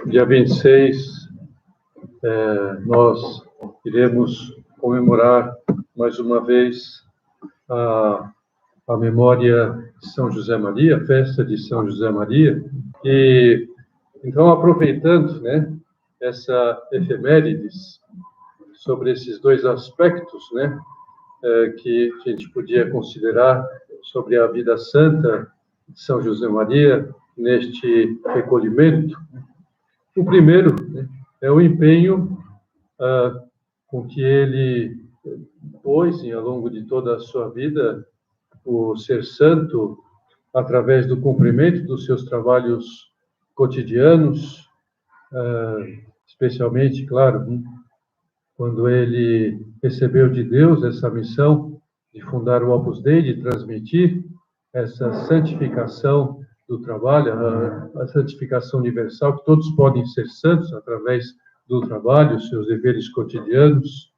Dia 26, nós iremos comemorar mais uma vez a memória de São José Maria, a festa de São José Maria. E, então, aproveitando, essa efemérides sobre esses dois aspectos, que a gente podia considerar sobre a vida santa de São José Maria neste recolhimento. O primeiro é o empenho com que ele pôs, ao longo de toda a sua vida, o ser santo através do cumprimento dos seus trabalhos cotidianos, especialmente, claro, quando ele recebeu de Deus essa missão de fundar o Opus Dei, de transmitir essa santificação do trabalho, a santificação universal, que todos podem ser santos através do trabalho, seus deveres cotidianos.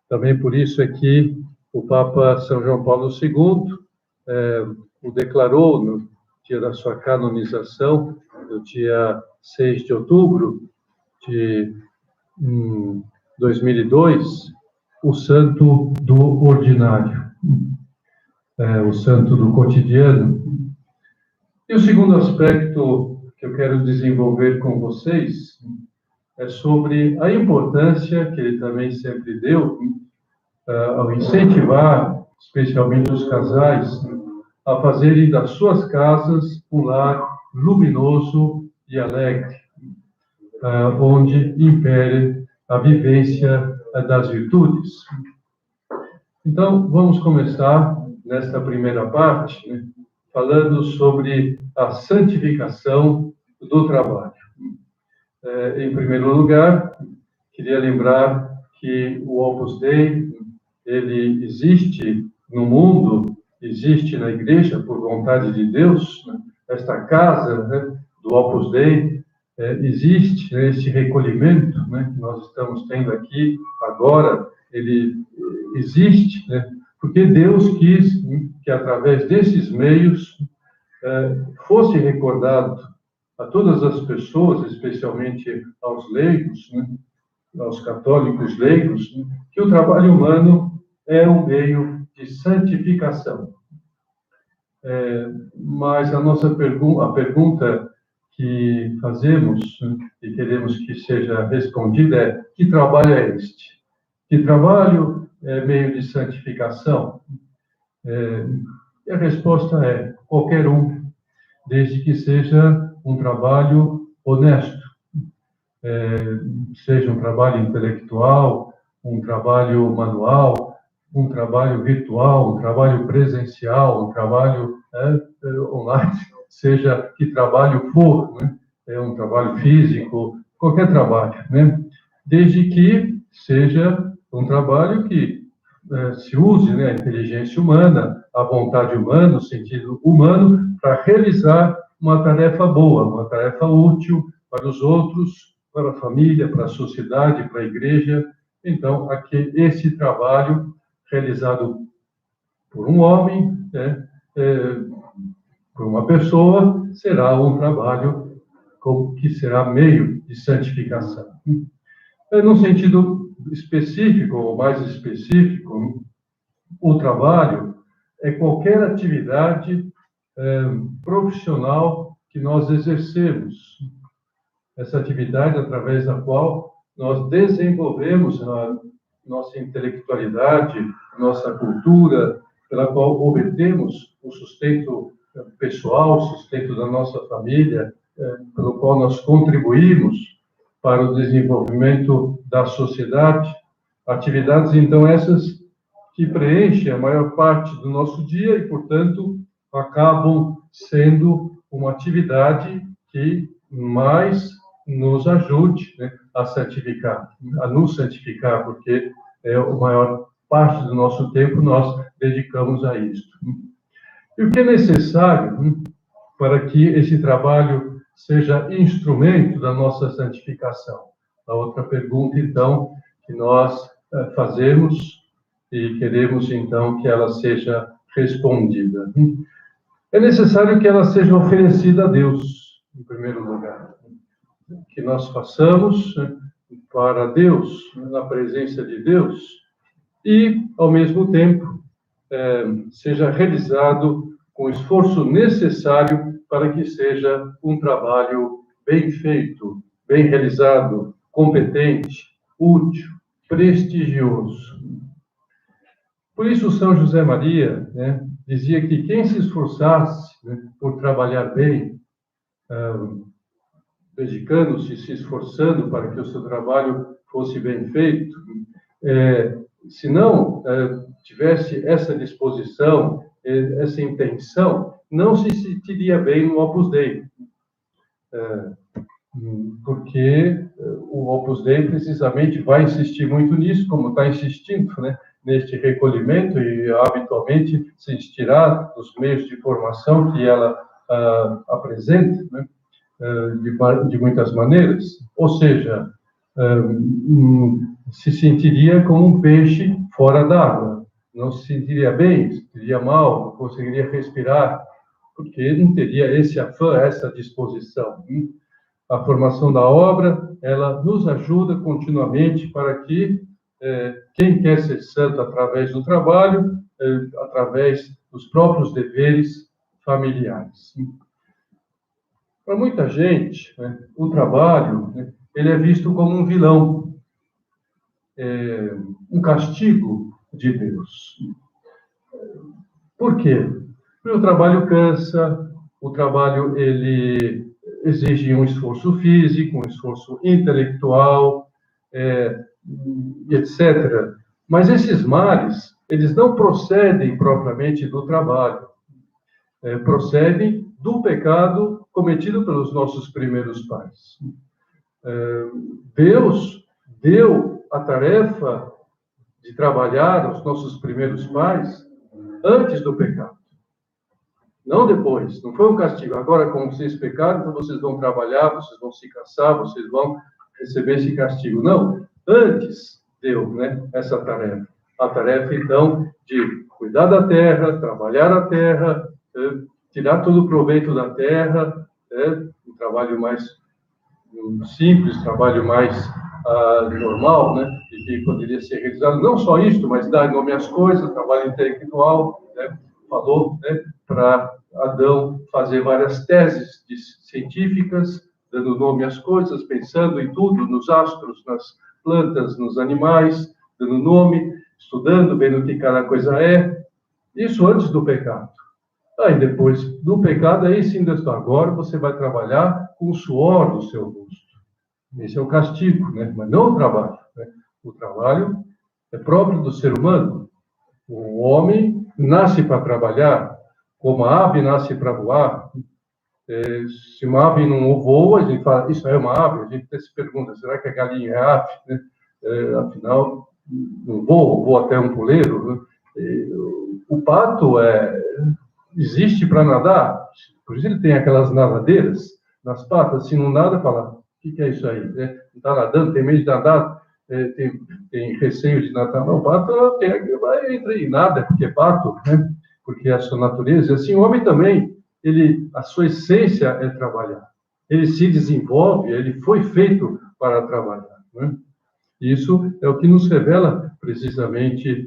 Também por isso é que o Papa São João Paulo II o declarou no dia da sua canonização, no dia 6 de outubro de 2002, o santo do ordinário, o santo do cotidiano. E o segundo aspecto que eu quero desenvolver com vocês é sobre a importância que ele também sempre deu ao incentivar, especialmente os casais, a fazerem das suas casas um lar luminoso e alegre, onde impere a vivência das virtudes. Então, vamos começar nesta primeira parte, falando sobre a santificação do trabalho. Em primeiro lugar, queria lembrar que o Opus Dei, ele existe no mundo, existe na Igreja por vontade de Deus. Esta casa do Opus Dei existe, este recolhimento que nós estamos tendo aqui agora, ele existe, porque Deus quis que, através desses meios, fosse recordado a todas as pessoas, especialmente aos leigos, aos católicos leigos, que o trabalho humano é um meio de santificação. Mas a pergunta que fazemos e queremos que seja respondida é: que trabalho é este? Que trabalho é meio de santificação? E a resposta é: qualquer um, desde que seja um trabalho honesto, seja um trabalho intelectual, um trabalho manual, um trabalho virtual, um trabalho presencial, um trabalho online, seja que trabalho for, um trabalho físico, qualquer trabalho, desde que seja um trabalho que se use a inteligência humana, a vontade humana, o sentido humano, para realizar uma tarefa boa, uma tarefa útil para os outros, para a família, para a sociedade, para a igreja. Então, esse trabalho realizado por um homem, por uma pessoa, será um trabalho que será meio de santificação. No sentido específico, ou mais específico, o trabalho é qualquer atividade profissional que nós exercemos. Essa atividade através da qual nós desenvolvemos a nossa intelectualidade, nossa cultura, pela qual obtemos o sustento pessoal, o sustento da nossa família, pelo qual nós contribuímos para o desenvolvimento da sociedade. Atividades, então, essas que preenchem a maior parte do nosso dia e, portanto, acabam sendo uma atividade que mais nos ajude a santificar, a nos santificar, porque a maior parte do nosso tempo nós dedicamos a isso. E o que é necessário para que esse trabalho seja instrumento da nossa santificação? A outra pergunta, então, que nós fazemos e queremos, então, que ela seja respondida. É necessário que ela seja oferecida a Deus. em primeiro lugar. Que nós façamos para Deus, na presença de Deus, e, ao mesmo tempo, seja realizado com o esforço necessário para que seja um trabalho bem feito, bem realizado, competente, útil, prestigioso. Por isso, São José Maria, dizia que quem se esforçasse por trabalhar bem, dedicando-se, se esforçando para que o seu trabalho fosse bem feito, se não tivesse essa disposição, essa intenção, não se sentiria bem no Opus Dei. Porque o Opus Dei precisamente vai insistir muito nisso, como está insistindo, neste recolhimento, e habitualmente se insistirá nos meios de formação que ela apresenta, de muitas maneiras. Ou seja, se sentiria como um peixe fora d'água, não se sentiria bem, se sentiria mal, não conseguiria respirar, porque não teria esse afã, essa disposição. A formação da obra, ela nos ajuda continuamente para que quem quer ser santo através do trabalho, através dos próprios deveres familiares. Para muita gente, o trabalho, ele é visto como um vilão, um castigo de Deus. Por quê? Porque o trabalho cansa, o trabalho ele exige um esforço físico, um esforço intelectual, etc. Mas esses males, eles não procedem propriamente do trabalho, procedem do pecado cometido pelos nossos primeiros pais. Deus deu a tarefa de trabalhar aos nossos primeiros pais antes do pecado. Não depois, não foi um castigo. Agora, como vocês pecaram, então vocês vão trabalhar, vocês vão se cansar, vocês vão receber esse castigo. Não, antes deu essa tarefa. A tarefa, então, de cuidar da terra, trabalhar a terra, tirar todo o proveito da terra, um trabalho mais simples, trabalho mais normal, e que poderia ser realizado. Não só isso, mas dar nome às coisas, trabalho intelectual, falou para Adão fazer várias teses científicas, dando nome às coisas, pensando em tudo, nos astros, nas plantas, nos animais, dando nome, estudando, vendo o que cada coisa é. Isso antes do pecado. Aí depois do pecado, aí sim, agora você vai trabalhar com o suor do seu rosto. Esse é o castigo, mas não o trabalho. O trabalho é próprio do ser humano. O homem nasce para trabalhar, como a ave nasce para voar. Se uma ave não voa, a gente fala, isso é uma ave. A gente até se pergunta, será que a galinha é ave? Afinal, não voa até um puleiro. O pato existe para nadar, por isso ele tem aquelas nadadeiras nas patas. Se não nada, fala, o que é isso aí? Não está nadando, tem medo de nadar, tem receio de nadar. Não, o pato entra e nada, porque é pato, porque é a sua natureza. E assim, o homem também, a sua essência é trabalhar. Ele se desenvolve, ele foi feito para trabalhar. Isso é o que nos revela precisamente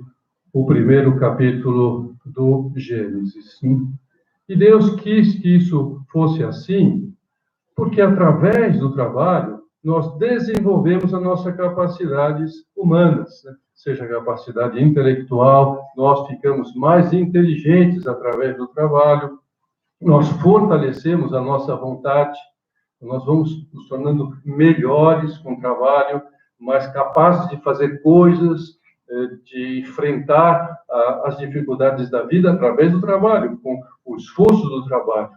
o primeiro capítulo do Gênesis. E Deus quis que isso fosse assim, porque através do trabalho nós desenvolvemos as nossas capacidades humanas, seja a capacidade intelectual, nós ficamos mais inteligentes através do trabalho, nós fortalecemos a nossa vontade, nós vamos nos tornando melhores com o trabalho, mais capazes de fazer coisas, de enfrentar as dificuldades da vida através do trabalho, com o esforço do trabalho.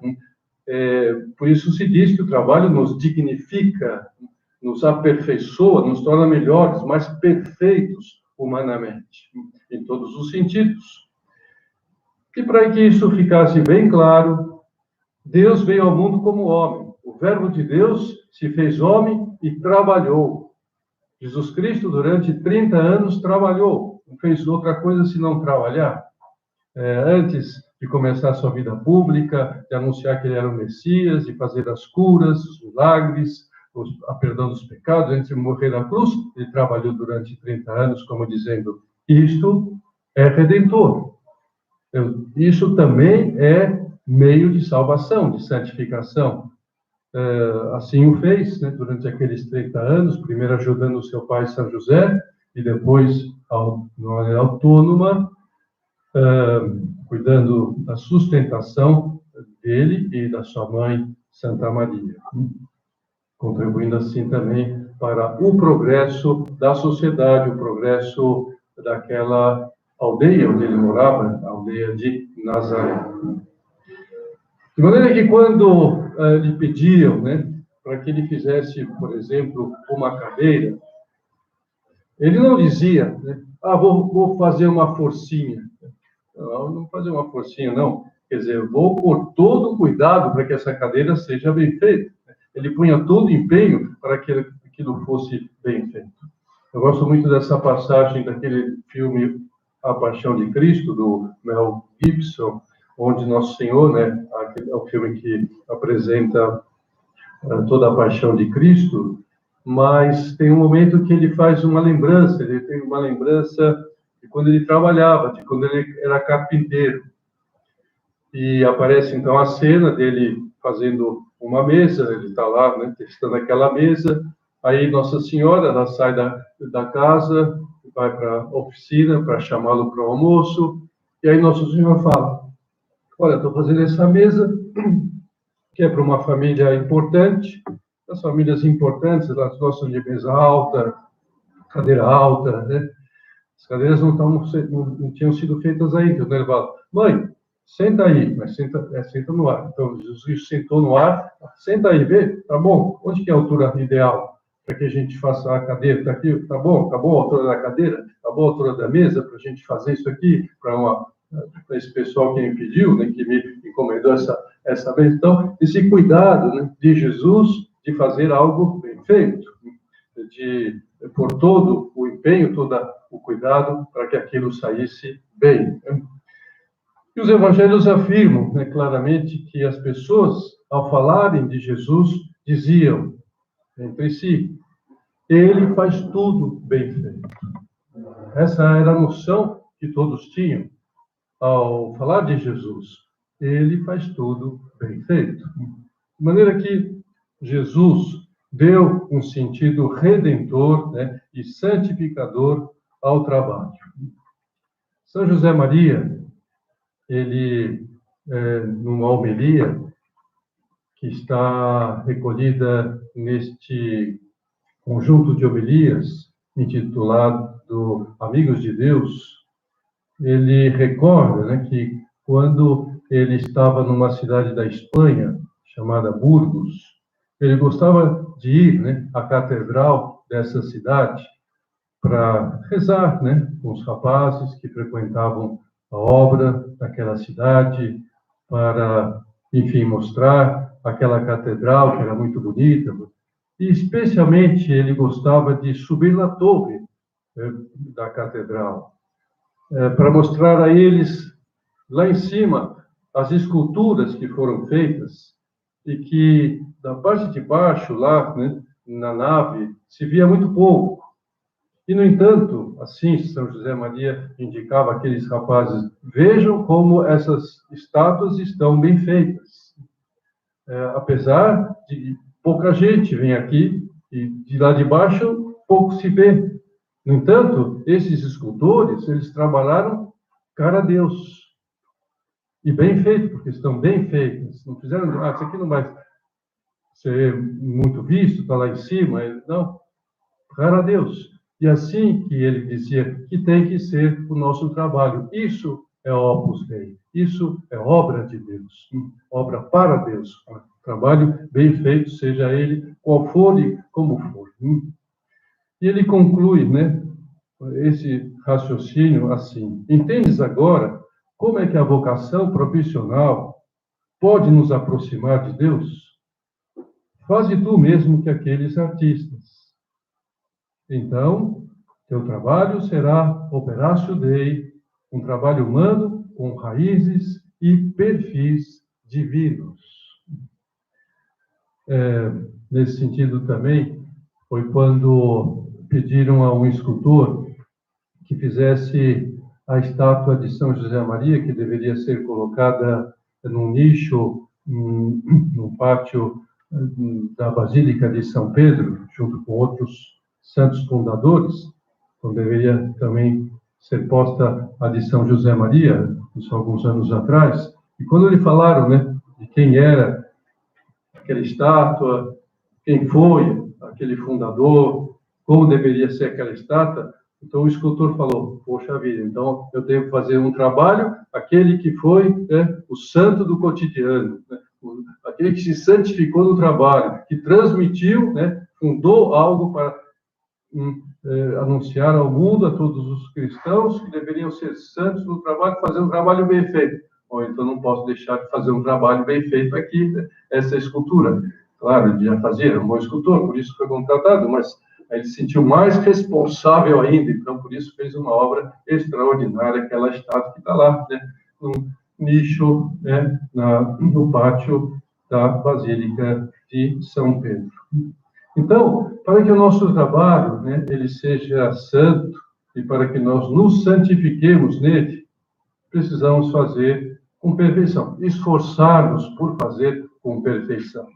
Por isso se diz que o trabalho nos dignifica, nos aperfeiçoa, nos torna melhores, mais perfeitos humanamente, em todos os sentidos. E para que isso ficasse bem claro, Deus veio ao mundo como homem. O Verbo de Deus se fez homem e trabalhou. Jesus Cristo, durante 30 anos, trabalhou. Não fez outra coisa senão trabalhar. Antes de começar a sua vida pública, de anunciar que ele era o Messias, de fazer as curas, os milagres, a perdão dos pecados, antes de morrer na cruz. Ele trabalhou durante 30 anos como dizendo, isto é redentor. Isso também é meio de salvação, de santificação. Assim o fez, né, durante aqueles 30 anos, primeiro ajudando o seu pai São José, e depois, de maneira autônoma, cuidando da sustentação dele e da sua mãe, Santa Maria, contribuindo assim também para o progresso da sociedade, o progresso daquela aldeia onde ele morava, a aldeia de Nazaré. De maneira que quando lhe pediam, né, para que ele fizesse, por exemplo, uma cadeira, ele não dizia, né, vou fazer uma forcinha. Não fazer uma forcinha, não. Quer dizer, vou pôr todo o cuidado para que essa cadeira seja bem feita. Ele punha todo o empenho para que aquilo fosse bem feito. Eu gosto muito dessa passagem daquele filme A Paixão de Cristo, do Mel Gibson, onde Nosso Senhor, né, é o filme que apresenta toda a paixão de Cristo, mas tem um momento que ele faz uma lembrança, ele tem uma lembrança de quando ele trabalhava, de quando ele era carpinteiro. E aparece então a cena dele fazendo uma mesa, ele está lá, né, testando aquela mesa, aí Nossa Senhora, ela sai da casa, vai para a oficina para chamá-lo para o almoço, e aí Nossa Senhora fala, olha, estou fazendo essa mesa, que é para uma família importante, as famílias importantes, elas gostam de mesa alta, cadeira alta, né? As cadeiras não tinham sido feitas ainda. Então ele fala, mãe, senta aí, mas senta no ar. Então Jesus sentou no ar, senta aí, vê, tá bom, onde que é a altura ideal para que a gente faça a cadeira? Tá aqui, tá bom a altura da cadeira? Tá bom a altura da mesa para a gente fazer isso aqui, para esse pessoal que me pediu, né, que me encomendou essa vez. Então, esse cuidado, né, de Jesus de fazer algo bem feito, de por todo o empenho, todo o cuidado para que aquilo saísse bem. E os evangelhos afirmam, né, claramente que as pessoas, ao falarem de Jesus, diziam entre si, ele faz tudo bem feito. Essa era a noção que todos tinham ao falar de Jesus. Ele faz tudo bem feito. De maneira que Jesus deu um sentido redentor, né, e santificador ao trabalho. São José Maria, ele, numa homilia que está recolhida neste conjunto de homilias intitulado Amigos de Deus, ele recorda, né, que quando ele estava numa cidade da Espanha, chamada Burgos, ele gostava de ir, né, à catedral dessa cidade para rezar, né, com os rapazes que frequentavam a obra daquela cidade, para, enfim, mostrar aquela catedral que era muito bonita. E, especialmente, ele gostava de subir na torre, né, da catedral, para mostrar a eles, lá em cima, as esculturas que foram feitas e que, da parte de baixo, lá, né, na nave, se via muito pouco. E, no entanto, assim, São José Maria indicava àqueles rapazes, vejam como essas estátuas estão bem feitas. Apesar de pouca gente vem aqui, e de lá de baixo pouco se vê. No entanto, esses escultores, eles trabalharam cara a Deus. E bem feito, porque estão bem feitos. Não fizeram, isso aqui não vai ser muito visto, está lá em cima. Não, cara a Deus. E assim que ele dizia que tem que ser o nosso trabalho. Isso é Opus Dei. Isso é obra de Deus. Obra para Deus. Trabalho bem feito, seja ele qual for e como for. E ele conclui, né, esse raciocínio assim. Entendes agora como é que a vocação profissional pode nos aproximar de Deus? Faze tu mesmo que aqueles artistas. Então, teu trabalho será Operatio Dei, um trabalho humano com raízes e perfis divinos. Nesse sentido também, foi quando pediram a um escultor que fizesse a estátua de São José Maria, que deveria ser colocada num nicho, no pátio da Basílica de São Pedro, junto com outros santos fundadores. Então, deveria também ser posta a de São José Maria, isso alguns anos atrás. E quando lhe falaram, né, de quem era aquela estátua, quem foi aquele fundador, como deveria ser aquela estátua, então o escultor falou, poxa vida, então eu devo fazer um trabalho, aquele que foi, né, o santo do cotidiano, né, aquele que se santificou no trabalho, que transmitiu, né, fundou algo para anunciar ao mundo, a todos os cristãos, que deveriam ser santos no trabalho, fazer um trabalho bem feito. Ou então não posso deixar de fazer um trabalho bem feito aqui, né, essa escultura. Claro, ele já fazia, era um bom escultor, por isso foi contratado, mas ele se sentiu mais responsável ainda, então por isso fez uma obra extraordinária, aquela estátua que está lá, né, no nicho, né, no pátio da Basílica de São Pedro. Então, para que o nosso trabalho, né, ele seja santo e para que nós nos santifiquemos nele, precisamos fazer com perfeição, esforçar-nos por fazer com perfeição,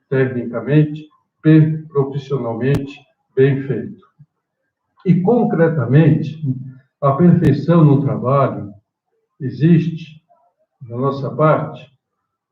tecnicamente, profissionalmente, bem feito. E, concretamente, a perfeição no trabalho existe, da nossa parte,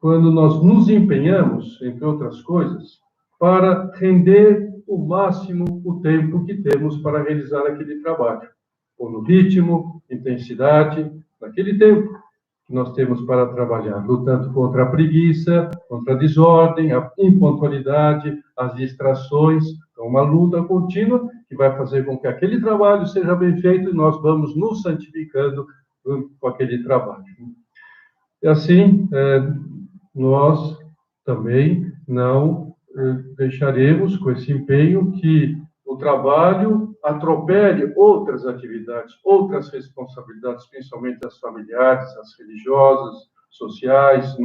quando nós nos empenhamos, entre outras coisas, para render o máximo o tempo que temos para realizar aquele trabalho, ou no ritmo, intensidade, naquele tempo que nós temos para trabalhar, lutando contra a preguiça, contra a desordem, a impontualidade, as distrações. Então, uma luta contínua que vai fazer com que aquele trabalho seja bem feito e nós vamos nos santificando com aquele trabalho. E assim, nós também não deixaremos com esse empenho que o trabalho atropele outras atividades, outras responsabilidades, principalmente as familiares, as religiosas, sociais,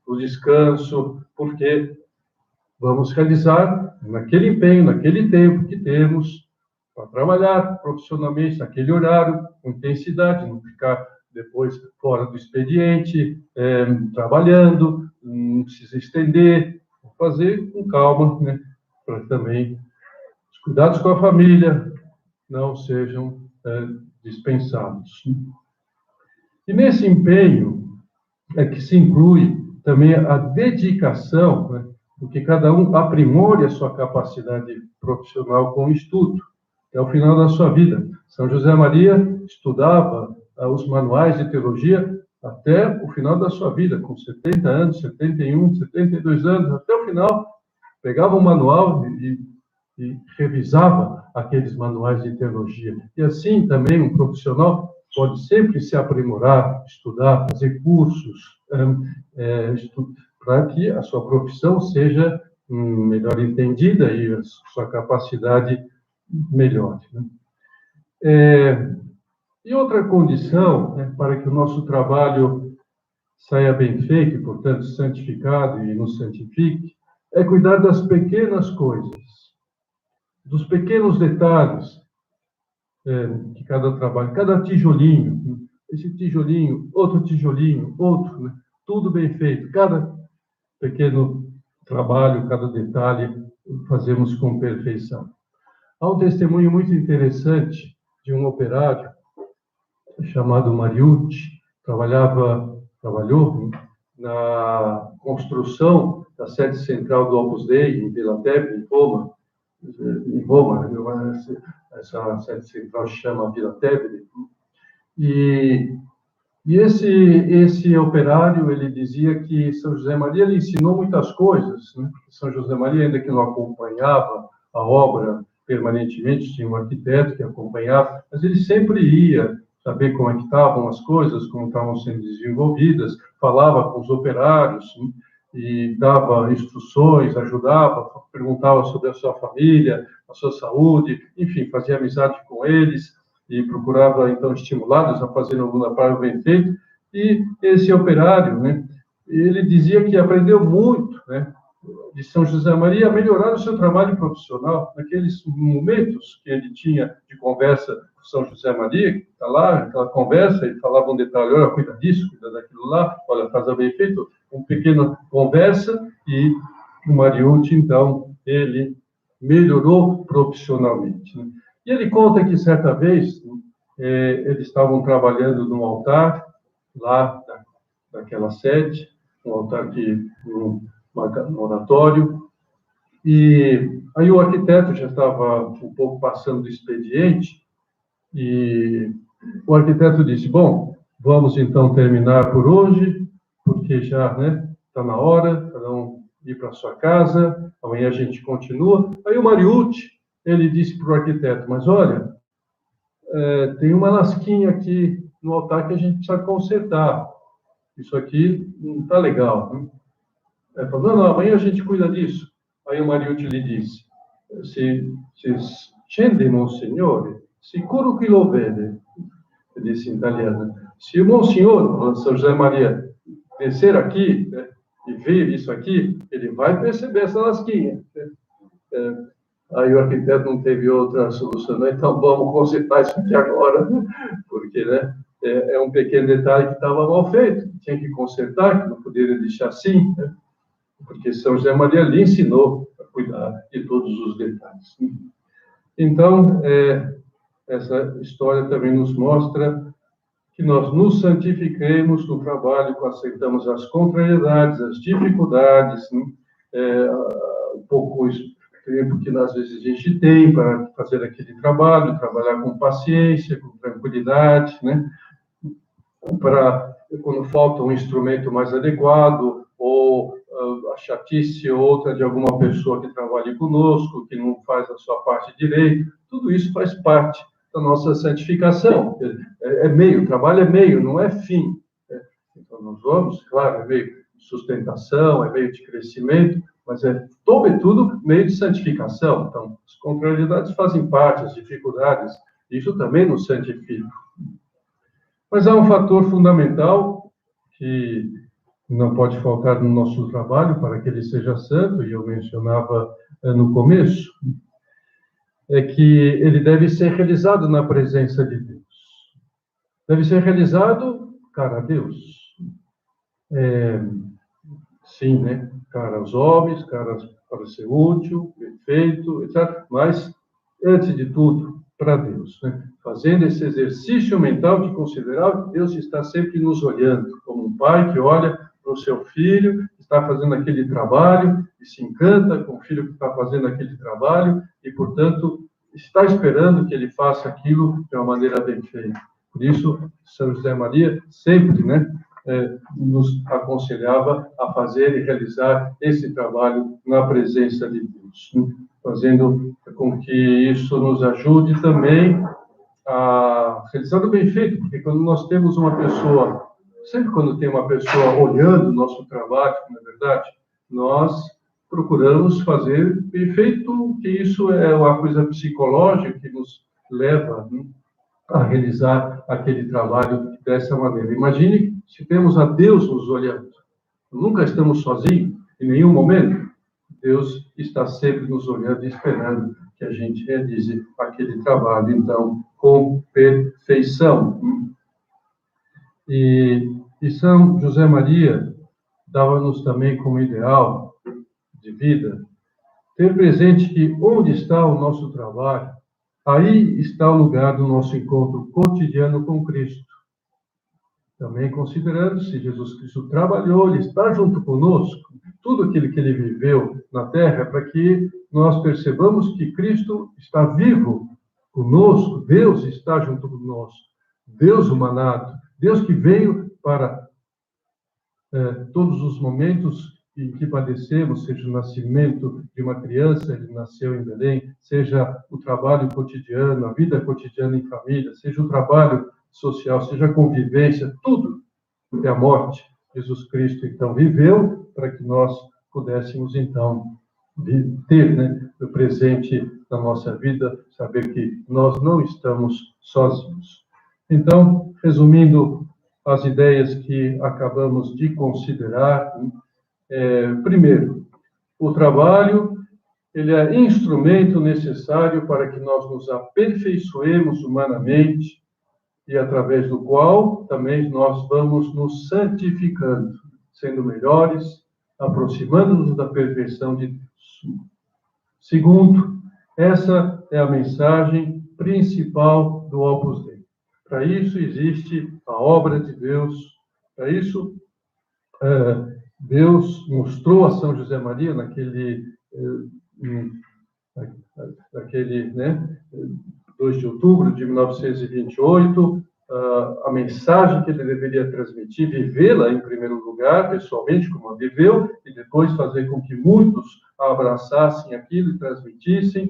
o descanso, porque vamos realizar naquele empenho, naquele tempo que temos para trabalhar profissionalmente, naquele horário, com intensidade, não ficar depois fora do expediente, trabalhando, não precisa estender, fazer com calma, né, para também os cuidados com a família não sejam dispensados. E nesse empenho é que se inclui também a dedicação, né, porque cada um aprimore a sua capacidade profissional com o estudo, até o final da sua vida. São José Maria estudava os manuais de teologia até o final da sua vida, com 70 anos, 71, 72 anos, até o final, pegava o manual e revisava aqueles manuais de teologia. E assim também um profissional pode sempre se aprimorar, estudar, fazer cursos, para que a sua profissão seja melhor entendida e a sua capacidade melhore. E outra condição, né, para que o nosso trabalho saia bem feito, e, portanto, santificado e nos santifique, é cuidar das pequenas coisas, dos pequenos detalhes de cada trabalho, cada tijolinho, esse tijolinho, outro, né, tudo bem feito, cada pequeno trabalho, cada detalhe, fazemos com perfeição. Há um testemunho muito interessante de um operário chamado Mariucci, trabalhou na construção da sede central do Opus Dei, em Vila Tevere, em Roma. Essa sede central se chama Vila Tevere. E esse operário, ele dizia que São José Maria lhe ensinou muitas coisas, né? São José Maria, ainda que não acompanhava a obra permanentemente, tinha um arquiteto que acompanhava, mas ele sempre ia saber como é que estavam as coisas, como estavam sendo desenvolvidas, falava com os operários, né? E dava instruções, ajudava, perguntava sobre a sua família, a sua saúde, enfim, fazia amizade com eles, e procurava, então, estimulá-los a fazer algum trabalho bem feito. E esse operário, né, ele dizia que aprendeu muito, né, de São José Maria a melhorar o seu trabalho profissional, naqueles momentos que ele tinha de conversa com São José Maria, que está lá, aquela conversa, e falava um detalhe, olha, cuida disso, cuida daquilo lá, olha, faz bem feito, uma pequena conversa, e o Mariucci, então, ele melhorou profissionalmente, né? E ele conta que, certa vez, eles estavam trabalhando num altar, lá daquela sede, um altar um oratório, e aí o arquiteto já estava um pouco passando do expediente, e o arquiteto disse, bom, vamos então terminar por hoje, porque já, né, está na hora, cada um ir para sua casa, amanhã a gente continua. Aí o Mariucci, ele disse para o arquiteto, mas olha, tem uma lasquinha aqui no altar que a gente precisa consertar. Isso aqui não está legal. Né? Ele falou, não, amanhã a gente cuida disso. Aí o Mariucci lhe disse, se scende, Monsignore, sicuro que lo vede. Ele disse em italiano, se o Monsenhor, São José Maria, descer aqui, né, e ver isso aqui, ele vai perceber essa lasquinha. Né? Aí o arquiteto não teve outra solução, né? Então vamos consertar isso aqui agora, né? Porque, né, é um pequeno detalhe que estava mal feito, tinha que consertar, que não poderia deixar assim, né? Porque São José Maria lhe ensinou a cuidar de todos os detalhes. Então, essa história também nos mostra que nós nos santifiquemos no trabalho, que aceitamos as contrariedades, as dificuldades, né? Um pouco tempo que às vezes a gente tem para fazer aquele trabalho, trabalhar com paciência, com tranquilidade, né? Para quando falta um instrumento mais adequado, ou a chatice outra de alguma pessoa que trabalhe conosco, que não faz a sua parte direito, tudo isso faz parte da nossa santificação. É meio, o trabalho é meio, não é fim. Então, nós vamos, claro, é meio de sustentação, é meio de crescimento, mas sobretudo, meio de santificação. Então, as contrariedades fazem parte, as dificuldades, isso também nos santifica. Mas há um fator fundamental que não pode faltar no nosso trabalho para que ele seja santo, e eu mencionava no começo, é que ele deve ser realizado na presença de Deus. Deve ser realizado cara a Deus. Sim, né? Cara aos homens, cara para ser útil, perfeito, etc. Mas, antes de tudo, para Deus, né? Fazendo esse exercício mental de considerar que Deus está sempre nos olhando, como um pai que olha para o seu filho, está fazendo aquele trabalho e se encanta com o filho que está fazendo aquele trabalho e, portanto, está esperando que ele faça aquilo de uma maneira bem feita. Por isso, São José Maria sempre, né, nos aconselhava a fazer e realizar esse trabalho na presença de Deus, né? Fazendo com que isso nos ajude também a realizar o bem feito, porque quando nós temos uma pessoa, sempre quando tem uma pessoa olhando o nosso trabalho, na verdade, nós procuramos fazer bem feito, que isso é uma coisa psicológica que nos leva, né, a realizar aquele trabalho dessa maneira. Imagine se temos a Deus nos olhando. Nunca estamos sozinhos, em nenhum momento. Deus está sempre nos olhando e esperando que a gente realize aquele trabalho, então, com perfeição. E São José Maria dava-nos também como ideal de vida ter presente que onde está o nosso trabalho, aí está o lugar do nosso encontro cotidiano com Cristo. Também considerando se Jesus Cristo trabalhou, Ele está junto conosco, tudo aquilo que Ele viveu na Terra, para que nós percebamos que Cristo está vivo conosco, Deus está junto conosco, Deus humanado, Deus que veio para todos os momentos em que padecemos, seja o nascimento de uma criança, ele nasceu em Belém, seja o trabalho cotidiano, a vida cotidiana em família, seja o trabalho social, seja a convivência, tudo até a morte. Jesus Cristo, então, viveu para que nós pudéssemos, então, ter, né, o presente na nossa vida, saber que nós não estamos sozinhos. Então, resumindo as ideias que acabamos de considerar. Primeiro, o trabalho, ele é instrumento necessário para que nós nos aperfeiçoemos humanamente e através do qual também nós vamos nos santificando, sendo melhores, aproximando-nos da perfeição de Deus. Segundo, essa é a mensagem principal do Opus Dei. Para isso existe a obra de Deus, para isso Deus mostrou a São José Maria naquele 2 de outubro de 1928, a mensagem que ele deveria transmitir, vivê-la em primeiro lugar, pessoalmente, como a viveu, e depois fazer com que muitos abraçassem aquilo e transmitissem,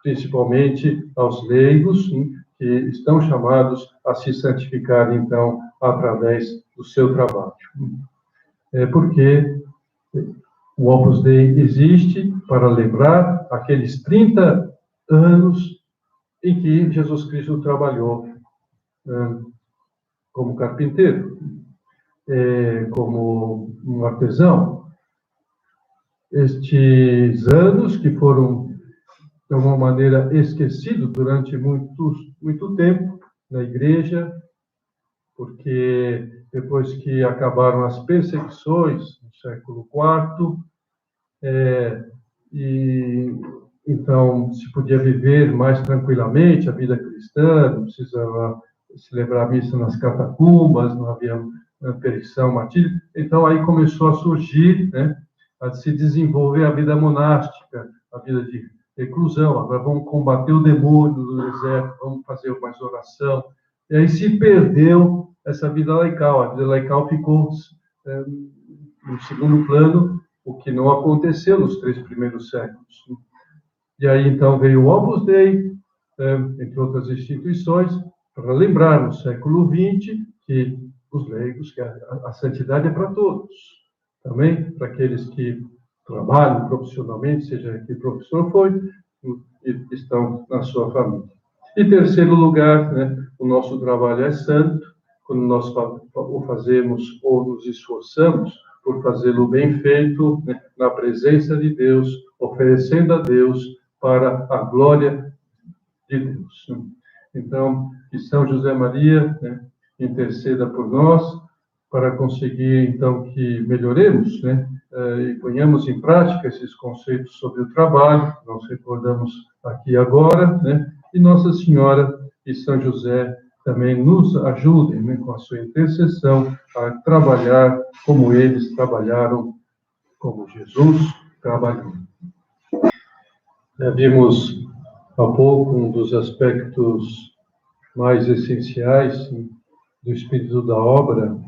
principalmente aos leigos, que estão chamados a se santificar, então, através do seu trabalho. Porque o Opus Dei existe para lembrar aqueles 30 anos em que Jesus Cristo trabalhou como carpinteiro, como um artesão. Estes anos que foram, de alguma maneira, esquecidos durante muito tempo na igreja, porque depois que acabaram as perseguições no século IV, e então se podia viver mais tranquilamente a vida cristã, não precisava celebrar a missa nas catacumbas, não havia perseguição, martírio. Então aí começou a surgir, a se desenvolver a vida monástica, a vida de reclusão. Agora vamos combater o demônio do deserto, vamos fazer mais oração. E aí se perdeu essa vida laical. A vida laical ficou no segundo plano, o que não aconteceu nos 3 primeiros séculos. E aí, então, veio o Opus Dei, entre outras instituições, para lembrar no século XX que os leigos, que a santidade é para todos. Também para aqueles que trabalham profissionalmente, seja que professor foi, e estão na sua família. Em terceiro lugar, o nosso trabalho é santo, quando nós o fazemos ou nos esforçamos por fazê-lo bem feito, na presença de Deus, oferecendo a Deus para a glória de Deus. Então, que São José Maria interceda por nós para conseguir, então, que melhoremos, e ponhamos em prática esses conceitos sobre o trabalho, que nós recordamos aqui agora, e Nossa Senhora e São José também nos ajudem, com a sua intercessão, a trabalhar como eles trabalharam, como Jesus trabalhou. Vimos há pouco um dos aspectos mais essenciais do espírito da obra,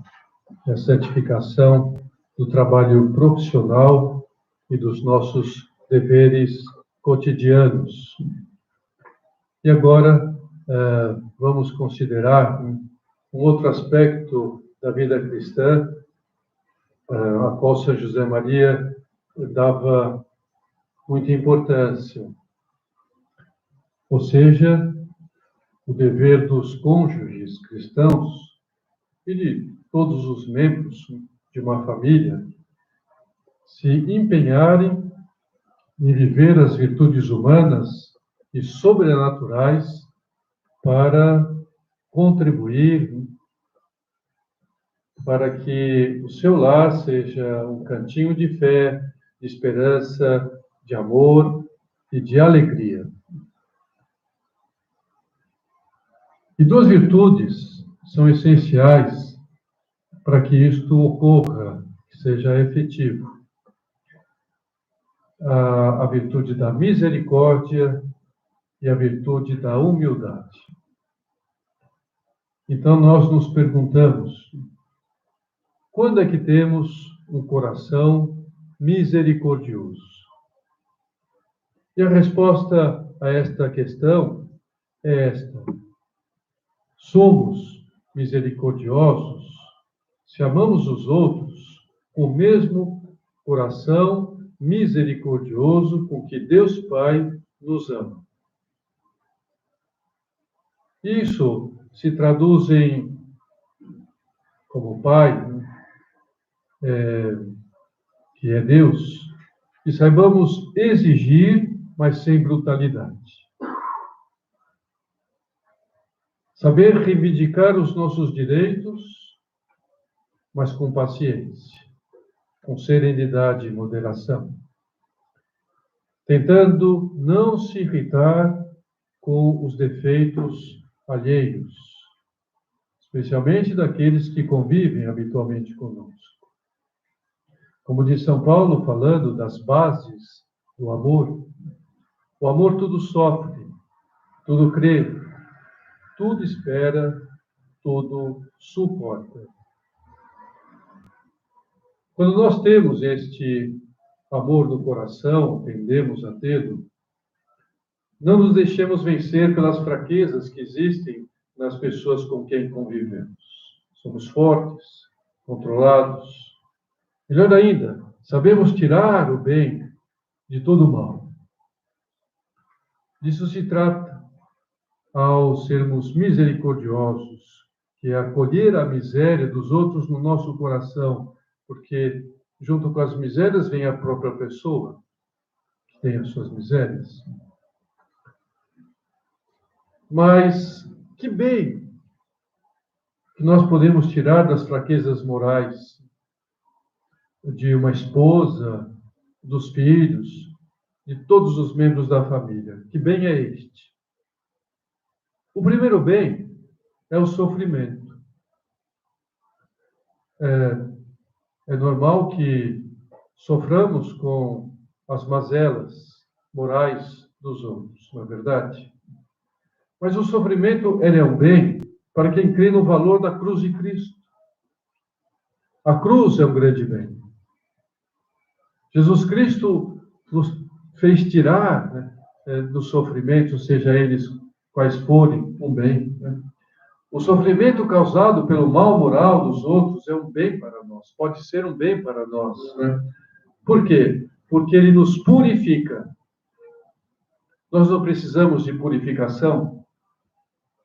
a santificação do trabalho profissional e dos nossos deveres cotidianos. E agora vamos considerar um outro aspecto da vida cristã, a qual São José Maria dava muita importância, ou seja, o dever dos cônjuges cristãos e de todos os membros de uma família se empenharem em viver as virtudes humanas e sobrenaturais para contribuir para que o seu lar seja um cantinho de fé, de esperança, de amor e de alegria. E 2 virtudes são essenciais para que isto ocorra, que seja efetivo. A virtude da misericórdia e a virtude da humildade. Então, nós nos perguntamos, quando é que temos um coração misericordioso? E a resposta a esta questão é esta. Somos misericordiosos se amamos os outros com o mesmo coração misericordioso com que Deus Pai nos ama. Isso se traduzem como Pai, que é Deus, que saibamos exigir, mas sem brutalidade. Saber reivindicar os nossos direitos, mas com paciência, com serenidade e moderação, tentando não se irritar com os defeitos alheios, especialmente daqueles que convivem habitualmente conosco. Como diz São Paulo, falando das bases do amor, o amor tudo sofre, tudo crê, tudo espera, tudo suporta. Quando nós temos este amor no coração, tendemos a tê-lo, não nos deixemos vencer pelas fraquezas que existem nas pessoas com quem convivemos. Somos fortes, controlados. Melhor ainda, sabemos tirar o bem de todo o mal. Disso se trata ao sermos misericordiosos, que é acolher a miséria dos outros no nosso coração, porque junto com as misérias vem a própria pessoa, que tem as suas misérias. Mas que bem que nós podemos tirar das fraquezas morais de uma esposa, dos filhos, de todos os membros da família. Que bem é este? O primeiro bem é o sofrimento. É normal que soframos com as mazelas morais dos outros, não é verdade? Mas o sofrimento, ele é um bem para quem crê no valor da cruz de Cristo. A cruz é um grande bem. Jesus Cristo nos fez tirar do sofrimento, seja eles quais forem, um bem. O sofrimento causado pelo mal moral dos outros é um bem para nós, pode ser um bem para nós. Por quê? Porque ele nos purifica. Nós não precisamos de purificação,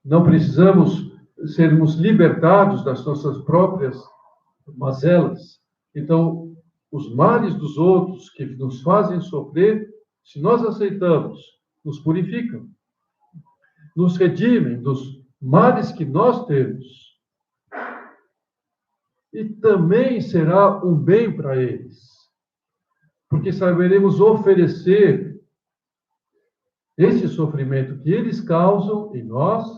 não precisamos sermos libertados das nossas próprias mazelas. Então, os males dos outros que nos fazem sofrer, se nós aceitamos, nos purificam, nos redimem dos males que nós temos. E também será um bem para eles, porque saberemos oferecer esse sofrimento que eles causam em nós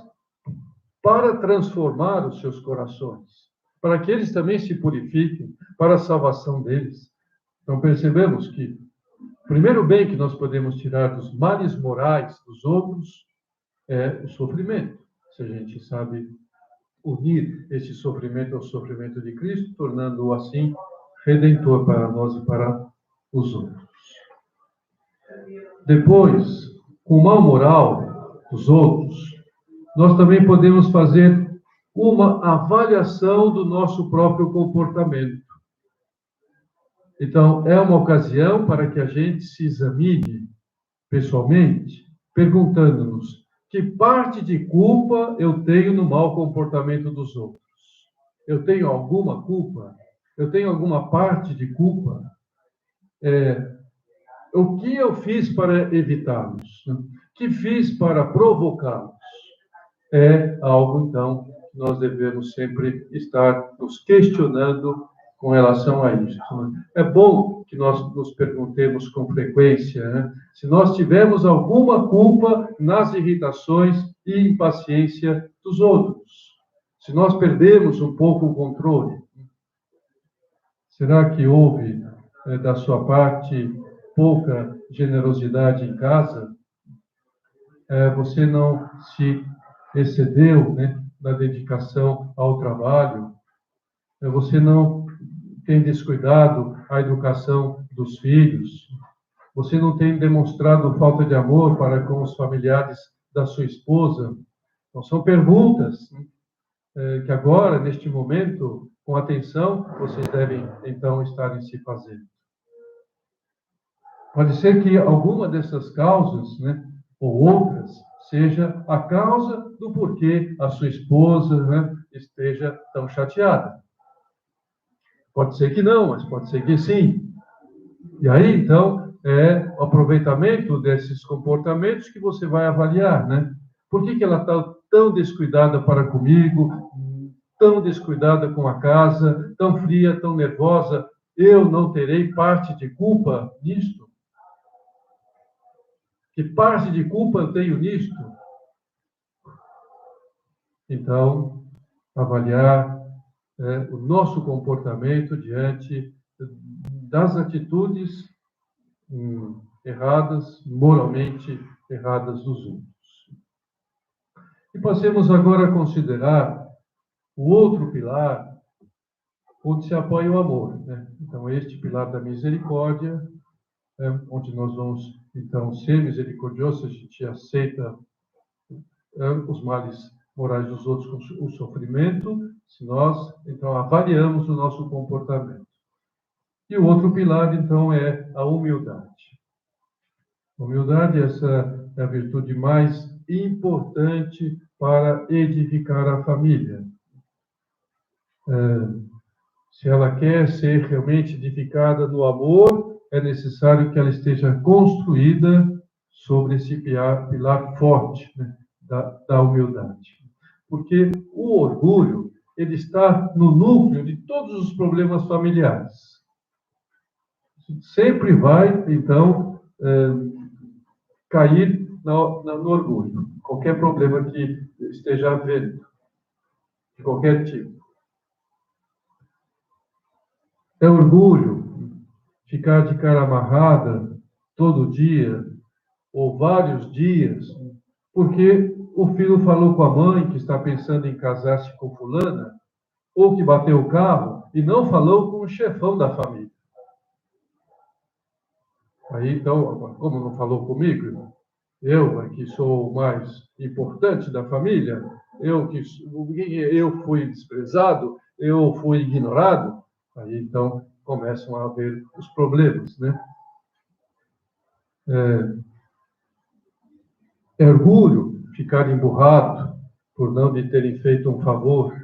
para transformar os seus corações, para que eles também se purifiquem, para a salvação deles. Então percebemos que o primeiro bem que nós podemos tirar dos males morais dos outros é o sofrimento. Se a gente sabe unir esse sofrimento ao sofrimento de Cristo, tornando-o assim redentor para nós e para os outros. Depois, com o mal moral dos outros, nós também podemos fazer uma avaliação do nosso próprio comportamento. Então, é uma ocasião para que a gente se examine pessoalmente, perguntando-nos que parte de culpa eu tenho no mau comportamento dos outros. Eu tenho alguma culpa? Eu tenho alguma parte de culpa? O que eu fiz para evitá-los? O que fiz para provocá-los? É algo, então, que nós devemos sempre estar nos questionando com relação a isso. É bom que nós nos perguntemos com frequência, se nós tivemos alguma culpa nas irritações e impaciência dos outros. Se nós perdemos um pouco o controle. Será que houve, da sua parte, pouca generosidade em casa? Você não se excedeu, na dedicação ao trabalho? Você não tem descuidado a educação dos filhos? Você não tem demonstrado falta de amor para com os familiares da sua esposa? Então, são perguntas que agora, neste momento, com atenção, vocês devem, então, estarem se fazendo. Pode ser que alguma dessas causas, ou outras, seja a causa do porquê a sua esposa, né, esteja tão chateada. Pode ser que não, mas pode ser que sim. E aí, então, é o aproveitamento desses comportamentos que você vai avaliar, né? Por que ela está tão descuidada para comigo, tão descuidada com a casa, tão fria, tão nervosa? Eu não terei parte de culpa nisto? Que parte de culpa eu tenho nisto? Então, avaliar o nosso comportamento diante das atitudes erradas, moralmente erradas dos outros. E passemos agora a considerar o outro pilar, onde se apoia o amor, né? Então, este pilar da misericórdia, onde nós vamos, então, ser misericordiosos, a gente aceita os males morais dos outros com o sofrimento, se nós, então, avaliamos o nosso comportamento. E o outro pilar, então, é a humildade. A humildade, essa é a virtude mais importante para edificar a família. Se ela quer ser realmente edificada no amor, é necessário que ela esteja construída sobre esse pilar forte, né, da humildade. Porque o orgulho, ele está no núcleo de todos os problemas familiares. Sempre vai, então, cair no orgulho. Qualquer problema que esteja havendo, de qualquer tipo. É orgulho ficar de cara amarrada todo dia, ou vários dias, porque o filho falou com a mãe que está pensando em casar-se com fulana, ou que bateu o carro e não falou com o chefão da família. Aí, então, como não falou comigo? Eu, que sou o mais importante da família, eu fui desprezado, eu fui ignorado. Aí, então, começam a haver os problemas, né? É orgulho ficar emburrado por não lhe terem feito um favor.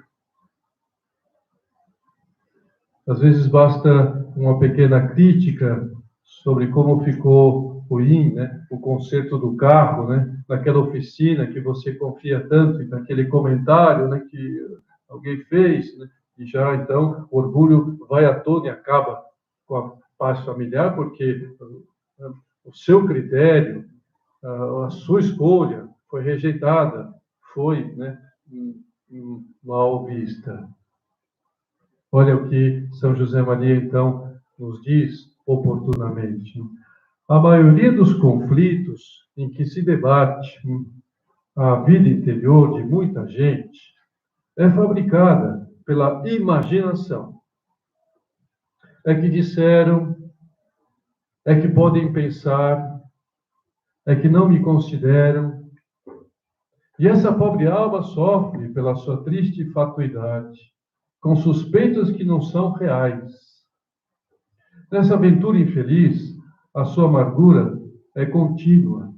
Às vezes basta uma pequena crítica sobre como ficou ruim, né, o conserto do carro, né, naquela oficina que você confia tanto, e naquele comentário, né, que alguém fez, né, e já então o orgulho vai à tona e acaba com a paz familiar, porque o seu critério, a sua escolha foi rejeitada, foi, né, mal vista. Olha o que São José Maria, então, nos diz oportunamente. A maioria dos conflitos em que se debate a vida interior de muita gente é fabricada pela imaginação. É que disseram, é que podem pensar, é que não me consideram. E essa pobre alma sofre pela sua triste fatuidade, com suspeitas que não são reais. Nessa aventura infeliz, a sua amargura é contínua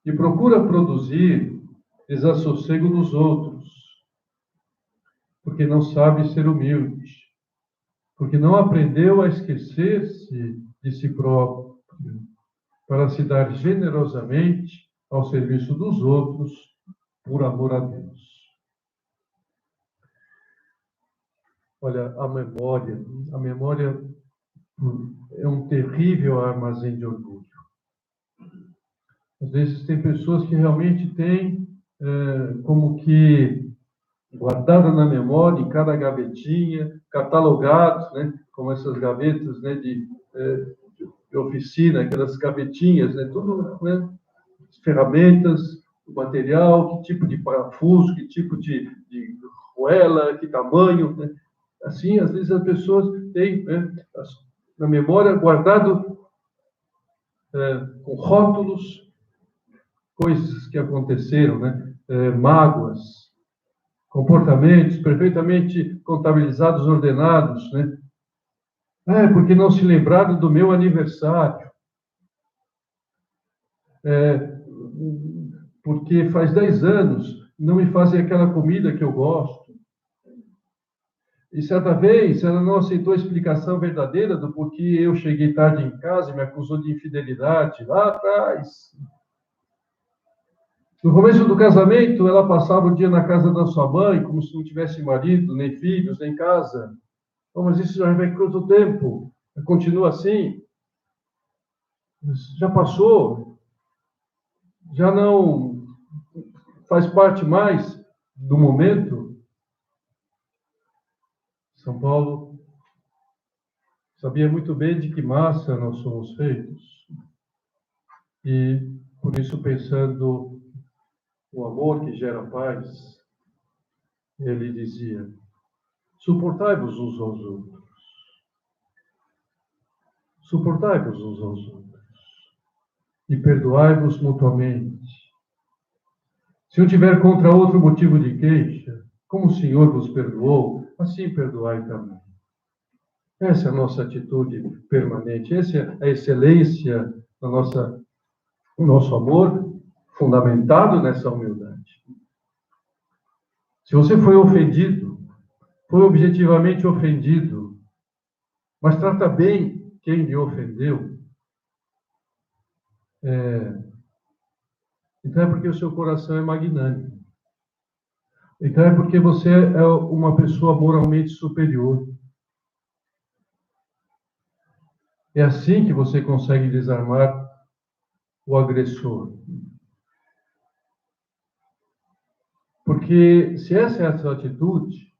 e procura produzir desassossego nos outros, porque não sabe ser humilde, porque não aprendeu a esquecer-se de si próprio, para se dar generosamente ao serviço dos outros, por amor a Deus. Olha, a memória é um terrível armazém de orgulho. Às vezes tem pessoas que realmente têm como que guardada na memória, em cada gavetinha, catalogados, né, como essas gavetas, né, de oficina, aquelas gavetinhas, né, tudo, né, ferramentas, material, que tipo de parafuso, que tipo de arruela, que tamanho, né? Assim, às vezes as pessoas têm, né, na memória guardado com rótulos, coisas que aconteceram, né? Mágoas, comportamentos perfeitamente contabilizados, ordenados, né? Porque não se lembraram do meu aniversário. porque faz 10 anos não me fazem aquela comida que eu gosto. E certa vez ela não aceitou a explicação verdadeira do porquê eu cheguei tarde em casa e me acusou de infidelidade lá atrás. No começo do casamento, ela passava o dia na casa da sua mãe, como se não tivesse marido, nem filhos, nem casa. Oh, mas isso já vai quanto tempo? Continua assim? Já passou? Já não faz parte mais do momento? São Paulo sabia muito bem de que massa nós somos feitos. E, por isso, pensando o amor que gera paz, ele dizia: suportai-vos uns aos outros. Suportai-vos uns aos outros. E perdoai-vos mutuamente. Se um tiver contra outro motivo de queixa, como o Senhor vos perdoou, assim perdoai também. Essa é a nossa atitude permanente, essa é a excelência da o nosso amor, fundamentado nessa humildade. Se você foi ofendido, foi objetivamente ofendido, mas trata bem quem lhe ofendeu, então é porque o seu coração é magnânimo. Então é porque você é uma pessoa moralmente superior. É assim que você consegue desarmar o agressor. Porque se essa é a sua atitude,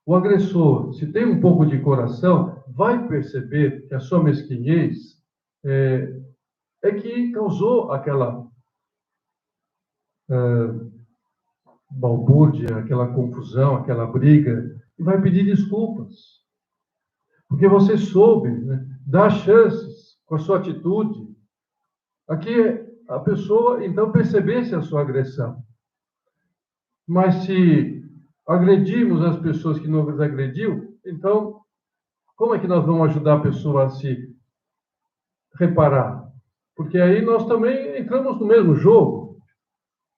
o agressor, se tem um pouco de coração, vai perceber que a sua mesquinhez é que causou aquela balbúrdia, aquela confusão, aquela briga, e vai pedir desculpas. Porque você soube, né, dar chances com a sua atitude, a que a pessoa, então, percebesse a sua agressão. Mas se agredimos as pessoas que nos agrediu, então, como é que nós vamos ajudar a pessoa a se reparar? Porque aí nós também entramos no mesmo jogo.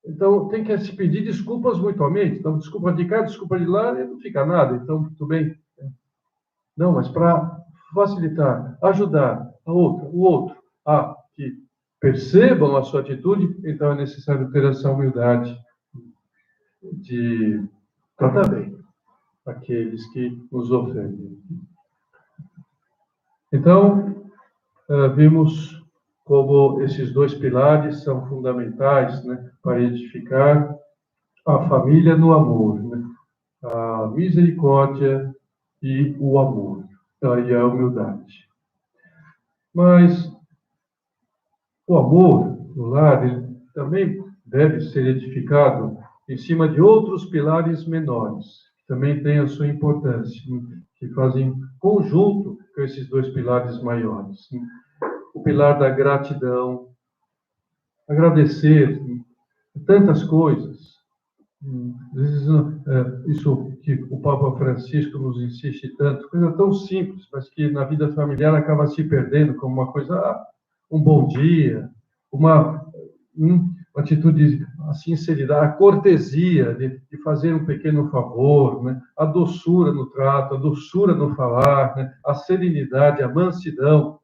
Então, tem que se pedir desculpas mutuamente. Então, desculpa de cá, desculpa de lá, e não fica nada. Então, tudo bem. Não, mas para facilitar, ajudar o outro a que percebam a sua atitude, então é necessário ter essa humildade de tratar bem aqueles que nos ofendem. Então, vimos como esses dois pilares são fundamentais, né, para edificar a família no amor, né? A misericórdia e o amor, e a humildade. Mas o amor no lar ele também deve ser edificado em cima de outros pilares menores, que também têm a sua importância, que fazem conjunto com esses dois pilares maiores. O pilar da gratidão, agradecer tantas coisas. Às vezes, isso que o Papa Francisco nos insiste tanto, coisa tão simples, mas que na vida familiar acaba se perdendo como uma coisa, um bom dia, uma atitude, a sinceridade, a cortesia de fazer um pequeno favor, né? A doçura no trato, a doçura no falar, né? A serenidade, a mansidão.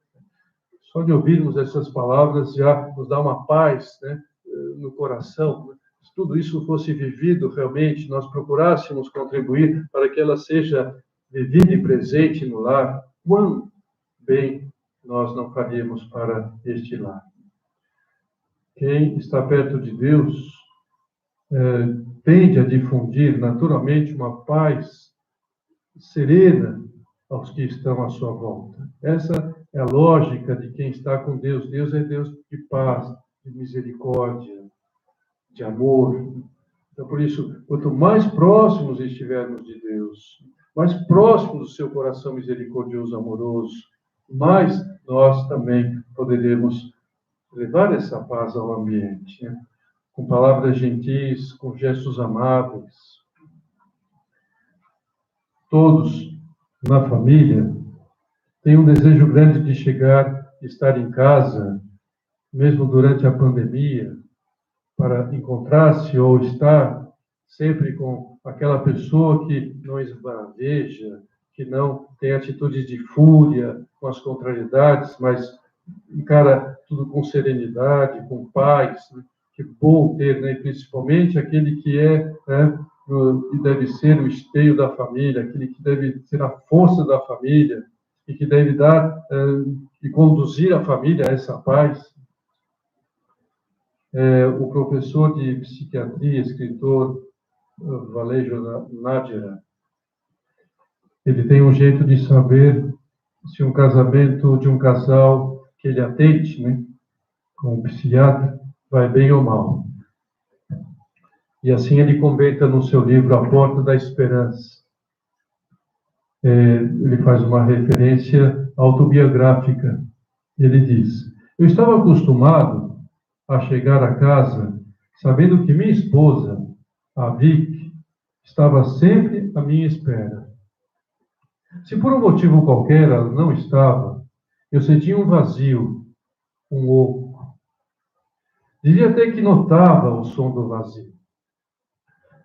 Só de ouvirmos essas palavras já nos dá uma paz, né, no coração. Se tudo isso fosse vivido realmente, nós procurássemos contribuir para que ela seja vivida e presente no lar, quão bem nós não faríamos para este lar. Quem está perto de Deus tende a difundir naturalmente uma paz serena aos que estão à sua volta. Essa é a lógica de quem está com Deus. Deus é Deus de paz, de misericórdia, de amor. Então, por isso, quanto mais próximos estivermos de Deus, mais próximos do seu coração misericordioso, amoroso, mais nós também poderemos levar essa paz ao ambiente, né? Com palavras gentis, com gestos amáveis. Todos na família têm um desejo grande de chegar, de estar em casa, mesmo durante a pandemia, para encontrar-se ou estar sempre com aquela pessoa que não esbraveja, que não tem atitudes de fúria com as contrariedades, mas encara tudo com serenidade, com paz, né? Que bom ter, né? Principalmente aquele que que deve ser o esteio da família, aquele que deve ser a força da família e que deve dar e conduzir a família a essa paz. O professor de psiquiatria, escritor Valejo Nájera, ele tem um jeito de saber se um casamento de um casal que ele atende, né, com um psiquiatra, vai bem ou mal. E assim ele comenta no seu livro A Porta da Esperança. Ele faz uma referência autobiográfica. Ele diz: eu estava acostumado a chegar a casa sabendo que minha esposa, a Vic, estava sempre à minha espera. Se por um motivo qualquer ela não estava, eu sentia um vazio, um oco. Diria até que notava o som do vazio.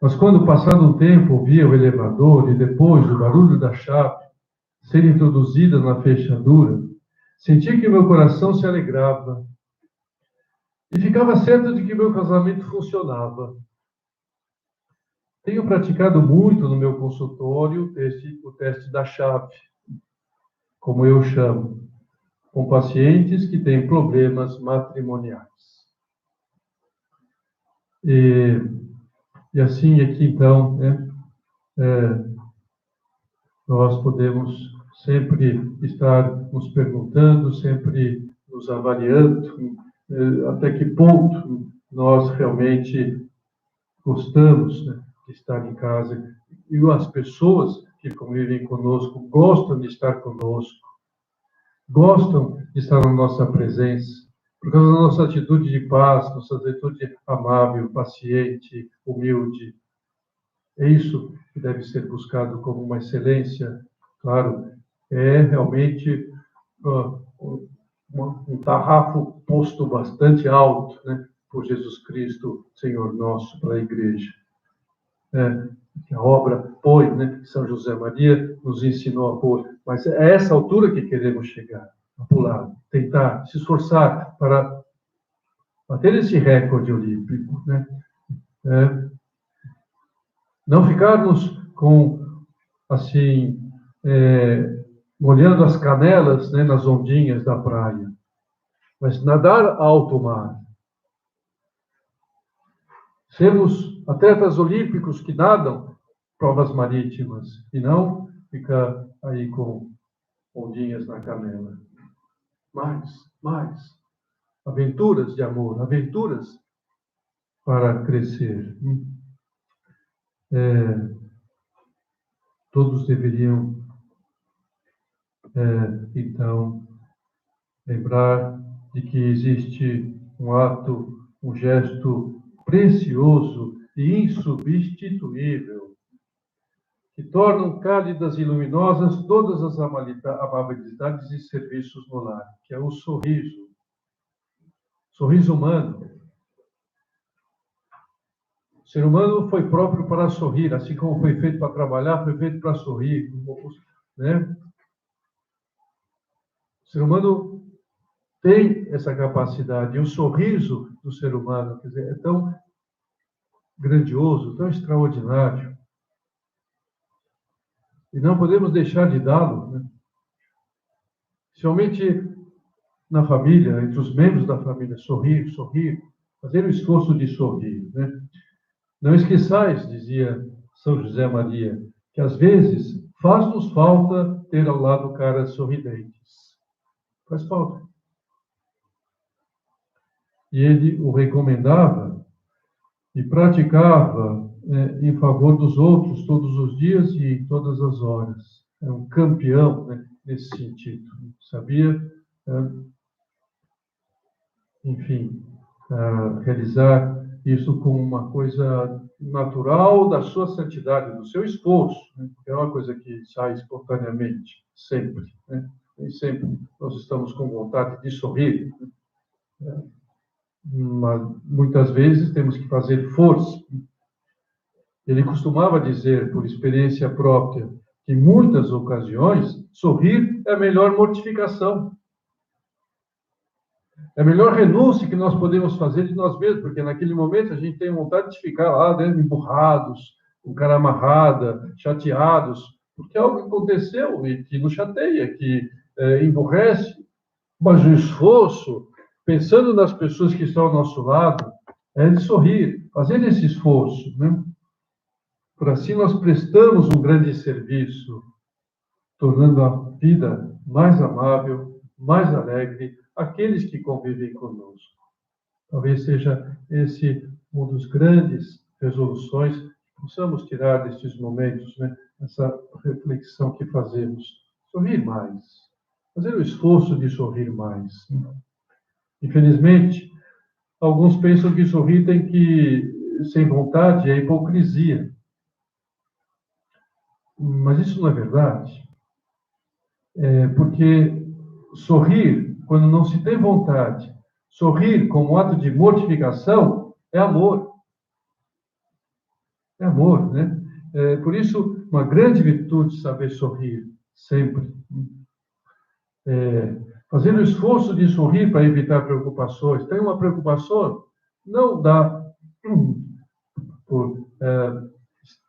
Mas quando, passado um tempo, ouvia o elevador e depois o barulho da chave ser introduzida na fechadura, sentia que meu coração se alegrava e ficava certo de que meu casamento funcionava. Tenho praticado muito no meu consultório o teste da chave, como eu chamo, com pacientes que têm problemas matrimoniais. E assim aqui, então, nós podemos sempre estar nos perguntando, sempre nos avaliando, até que ponto nós realmente gostamos, né, de estar em casa. E as pessoas que convivem conosco gostam de estar conosco, gostam de estar na nossa presença, por causa da nossa atitude de paz, nossa atitude amável, paciente, humilde. É isso que deve ser buscado como uma excelência. Claro, é realmente um tarrafo posto bastante alto, né, por Jesus Cristo, Senhor nosso, para a igreja. Que a obra põe, né, São José Maria nos ensinou a pôr, mas é a essa altura que queremos chegar, a pular, tentar, se esforçar para bater esse recorde olímpico, né? Não ficarmos com, assim, molhando as canelas, né, nas ondinhas da praia, mas nadar alto mar. Sermos atletas olímpicos que nadam provas marítimas e não ficar aí com ondinhas na canela. Mais. Aventuras de amor, aventuras para crescer. Todos deveriam, então, lembrar de que existe um ato, um gesto precioso e insubstituível, que tornam cálidas e luminosas todas as amabilidades e serviços no lar, que é o sorriso. Sorriso humano. O ser humano foi próprio para sorrir, assim como foi feito para trabalhar, foi feito para sorrir, né? O ser humano tem essa capacidade, e o sorriso do ser humano, quer dizer, é tão grandioso, tão extraordinário, e não podemos deixar de dá-lo, né? Principalmente na família, entre os membros da família, sorrir, fazer o esforço de sorrir, né? Não esqueçais, dizia São José Maria, que às vezes faz-nos falta ter ao lado caras sorridentes. Faz falta. E ele o recomendava e praticava em favor dos outros todos os dias e em todas as horas. É um campeão, né, nesse sentido. Sabia, enfim, realizar isso como uma coisa natural da sua santidade, do seu esforço, né? É uma coisa que sai espontaneamente, sempre, né? Nem sempre nós estamos com vontade de sorrir, né? mas muitas vezes temos que fazer força. Ele costumava dizer, por experiência própria, que em muitas ocasiões, sorrir é a melhor mortificação. É a melhor renúncia que nós podemos fazer de nós mesmos, porque naquele momento a gente tem vontade de ficar lá, né, emburrados, com cara amarrada, chateados, porque algo aconteceu e que nos chateia, que emburrece, mas o esforço, pensando nas pessoas que estão ao nosso lado, é de sorrir, fazer esse esforço, né? Por assim nós prestamos um grande serviço, tornando a vida mais amável, mais alegre, aqueles que convivem conosco. Talvez seja esse um dos grandes resoluções que possamos tirar destes momentos, né? Essa reflexão que fazemos. Sorrir mais. Fazer o esforço de sorrir mais. Infelizmente, alguns pensam que sorrir tem que, sem vontade, é hipocrisia. Mas isso não é verdade. Porque sorrir, quando não se tem vontade, sorrir como ato de mortificação, é amor. É amor, né? Por isso, uma grande virtude saber sorrir, sempre. Fazendo o esforço de sorrir para evitar preocupações. Tem uma preocupação, não dá por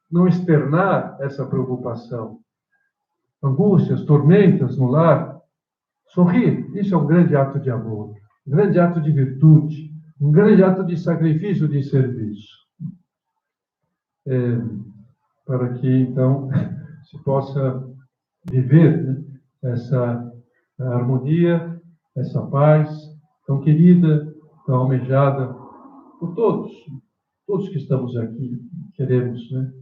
não externar essa preocupação. Angústias, tormentas no lar. Sorrir, isso é um grande ato de amor, um grande ato de virtude, um grande ato de sacrifício, de serviço. Para que, então, se possa viver, né, essa harmonia, essa paz tão querida, tão almejada por todos que estamos aqui, queremos, né,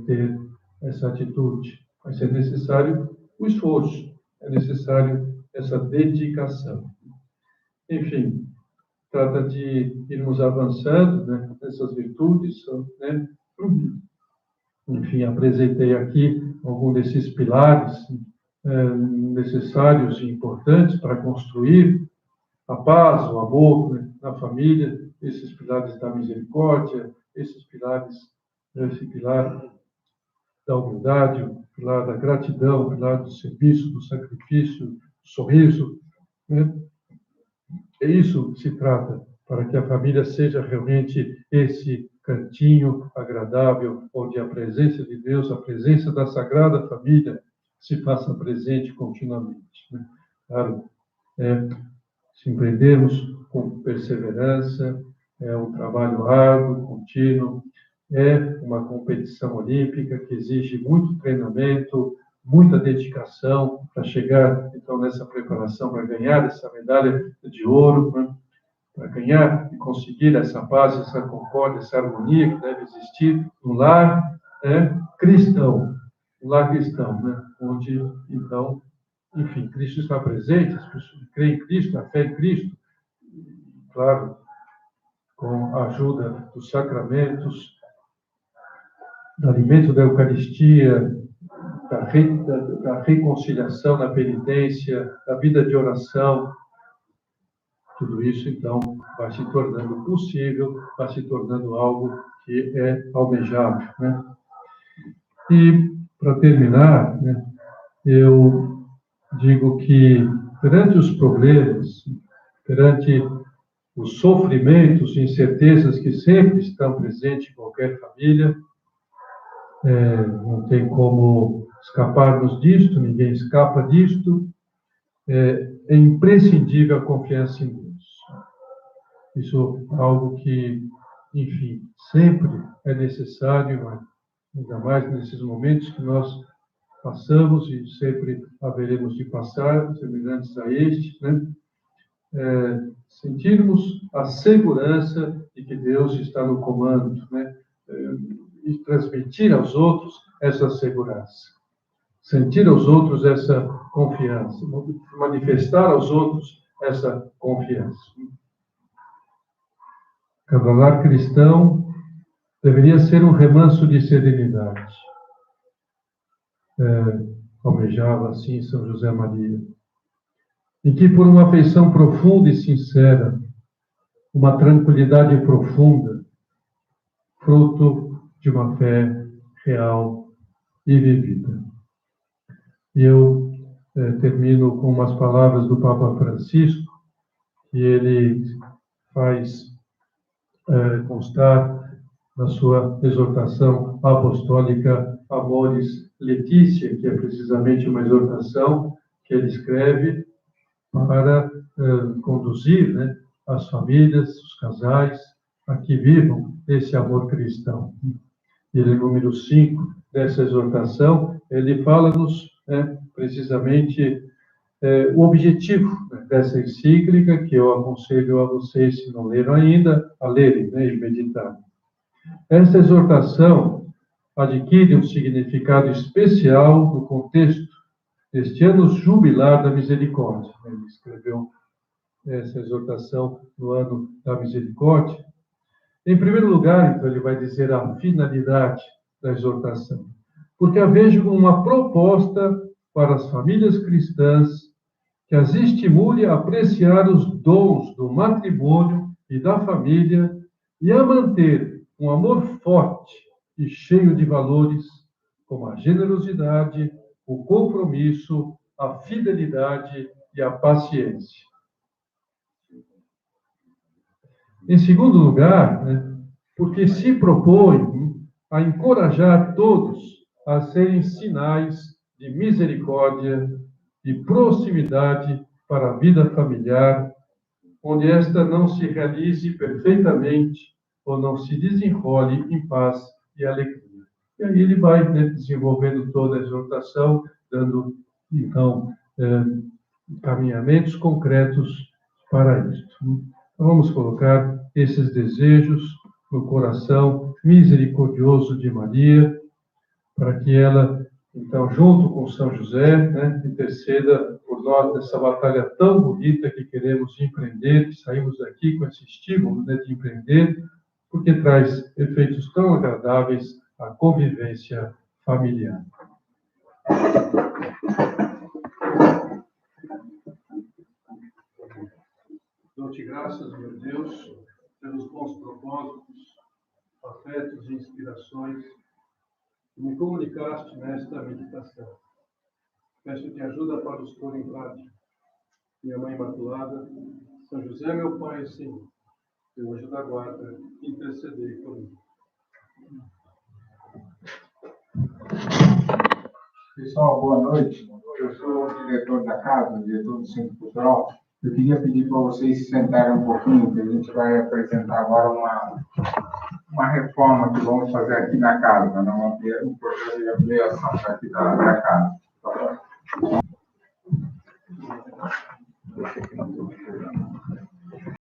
ter essa atitude. Vai ser necessário o esforço, é necessário essa dedicação. Enfim, trata de irmos avançando, né, nessas virtudes, né? Enfim, apresentei aqui alguns desses pilares necessários e importantes para construir a paz, o amor, né, na família, esses pilares da misericórdia, esses pilares, esse pilar da humildade, o pilar da gratidão, o pilar do serviço, do sacrifício, do sorriso, né? É isso que se trata, para que a família seja realmente esse cantinho agradável, onde a presença de Deus, a presença da Sagrada Família, se faça presente continuamente, né? Claro, se empreendermos com perseverança, é um trabalho árduo, contínuo, é uma competição olímpica que exige muito treinamento, muita dedicação para chegar, então, nessa preparação, para ganhar essa medalha de ouro, né? Para ganhar e conseguir essa paz, essa concórdia, essa harmonia que deve existir no lar cristão, um lar cristão, né? Onde, então, enfim, Cristo está presente, as pessoas creem em Cristo, a fé em Cristo, claro, com a ajuda dos sacramentos, do alimento da Eucaristia, da reconciliação, da penitência, da vida de oração. Tudo isso, então, vai se tornando possível, vai se tornando algo que é almejável, né? E, para terminar, né, eu digo que, perante os problemas, perante os sofrimentos e incertezas que sempre estão presentes em qualquer família, não tem como escaparmos disto, ninguém escapa disto, é imprescindível a confiança em Deus. Isso é algo que, enfim, sempre é necessário, ainda mais nesses momentos que nós passamos e sempre haveremos de passar, semelhantes a este, né? Sentirmos a segurança de que Deus está no comando, né? E transmitir aos outros essa segurança. Sentir aos outros essa confiança. Manifestar aos outros essa confiança. Cada lar cristão deveria ser um remanso de serenidade. Almejava assim São José Maria. E que, por uma afeição profunda e sincera, uma tranquilidade profunda, fruto de uma fé real e vivida. E eu termino com umas palavras do Papa Francisco, que ele faz constar na sua exortação apostólica Amoris Laetitia, que é precisamente uma exortação que ele escreve para conduzir, né, as famílias, os casais, a que vivam esse amor cristão. E ele, número 5 dessa exortação, ele fala-nos precisamente o objetivo, né, dessa encíclica, que eu aconselho a vocês, se não leram ainda, a lerem, né, e meditarem. Esta exortação adquire um significado especial no contexto deste ano jubilar da misericórdia. Ele escreveu essa exortação no ano da misericórdia. Em primeiro lugar, então, ele vai dizer a finalidade da exortação, porque a vejo como uma proposta para as famílias cristãs que as estimule a apreciar os dons do matrimônio e da família e a manter um amor forte e cheio de valores, como a generosidade, o compromisso, a fidelidade e a paciência. Em segundo lugar, porque se propõe a encorajar todos a serem sinais de misericórdia e proximidade para a vida familiar, onde esta não se realize perfeitamente ou não se desenrole em paz e alegria. E aí ele vai desenvolvendo toda a exortação, dando, então, caminhamentos concretos para isto. Então, vamos colocar esses desejos no coração misericordioso de Maria, para que ela, então, junto com São José, interceda por nós nessa batalha tão bonita que queremos empreender, que saímos daqui com esse estímulo de empreender, porque traz efeitos tão agradáveis à convivência familiar. Dou-te graças, meu Deus, pelos bons propósitos, afetos e inspirações que me comunicaste nesta meditação. Peço-te ajuda para os pôr em prática. Minha Mãe Imaculada, São José, meu Pai e Senhor, meu anjo da guarda, intercedei por mim. Pessoal, boa noite. Eu sou o diretor da casa, diretor do Centro Cultural. Eu queria pedir para vocês se sentarem um pouquinho, que a gente vai apresentar agora uma reforma que vamos fazer aqui na casa, um projeto de ampliação aqui da casa. Tá bom?